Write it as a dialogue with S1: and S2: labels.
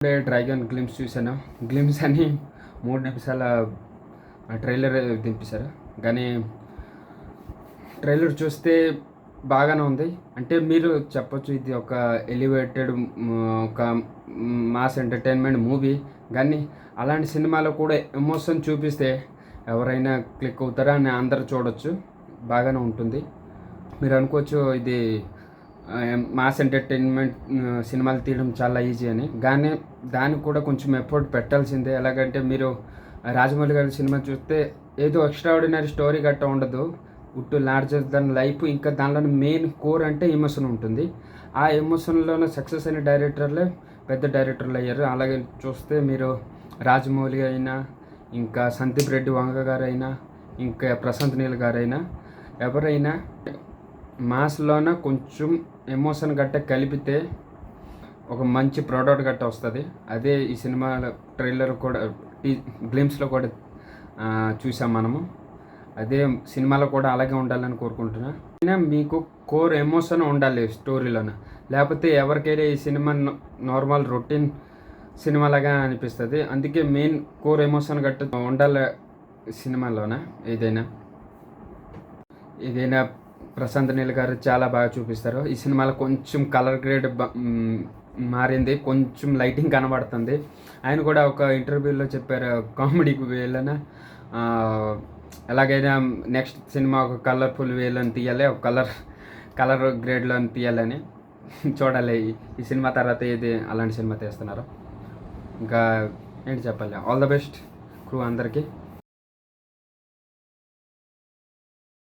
S1: ఇప్పుడే dragon glimpse చూశాను. Glimpse అని 3 నిమిషాల ట్రైలర్ దింపేశారు. కానీ ట్రైలర్ చూస్తే బాగానే ఉంది. అంటే మీరు చెప్పొచ్చు ఇది ఒక ఎలివేటెడ్ ఒక మాస్ ఎంటర్టైన్మెంట్ మూవీ. కానీ అలాంటి సినిమాలో కూడా ఎమోషన్ చూపిస్తే ఎవరైనా క్లిక్ అవుతారా అని అందరూ చూడొచ్చు. బాగానే ఉంటుంది. మీరు అనుకోవచ్చు ఇది మాస్ ఎంటర్టైన్మెంట్ సినిమాలు తీయడం చాలా ఈజీ అని. కానీ దానికి కూడా కొంచెం ఎఫర్ట్ పెట్టాల్సిందే. ఎలాగంటే మీరు రాజమౌళి గారి సినిమా చూస్తే ఏదో ఎక్స్ట్రాఆర్డినరీ స్టోరీ గట్టా ఉండదు. ఉట్టు లార్జర్ దెన్ లైఫ్. ఇంకా దానిలో మెయిన్ కోర్ అంటే ఎమోషన్ ఉంటుంది. ఆ ఎమోషన్లోనే సక్సెస్ అయిన డైరెక్టర్లే పెద్ద డైరెక్టర్లు అయ్యారు. అలాగే చూస్తే మీరు రాజమౌళి అయినా, ఇంకా సందీప్ రెడ్డి వంగ గారైనా, ఇంకా ప్రశాంత్ నీల్ గారైనా, ఎవరైనా మాస్లోన కొంచెం ఎమోషన్ గట్ట కలిపితే ఒక మంచి ప్రోడక్ట్ గట్ట వస్తుంది. అదే ఈ సినిమా ట్రైలర్ కూడా గ్లిమ్స్లో కూడా చూసాం మనము. అదే సినిమాలో కూడా అలాగే ఉండాలని కోరుకుంటున్నా. అయినా మీకు కోర్ ఎమోషన్ ఉండాలి స్టోరీలోన. లేకపోతే ఎవరికైనా ఈ సినిమా నార్మల్ రొటీన్ సినిమాలాగా అనిపిస్తుంది. అందుకే మెయిన్ కోర్ ఎమోషన్ గట్ట ఉండాలి సినిమాలోన. ఏదైనా ప్రశాంత్ నీల్ గారు చాలా బాగా చూపిస్తారు. ఈ సినిమాలో కొంచెం కలర్ గ్రేడ్ మారింది, కొంచెం లైటింగ్ కనబడుతుంది. ఆయన కూడా ఒక ఇంటర్వ్యూలో చెప్పారు, కామెడీకి వేలన ఎలాగైనా నెక్స్ట్ సినిమా ఒక కలర్ఫుల్ వేలని తీయాలి, ఒక కలర్ గ్రేడ్లో తీయాలని. చూడాలి ఈ సినిమా తర్వాత ఏది అలాంటి సినిమా తీస్తున్నారు. ఇంకా ఏంటి చెప్పాలి. ఆల్ ద బెస్ట్ క్రూ అందరికీ.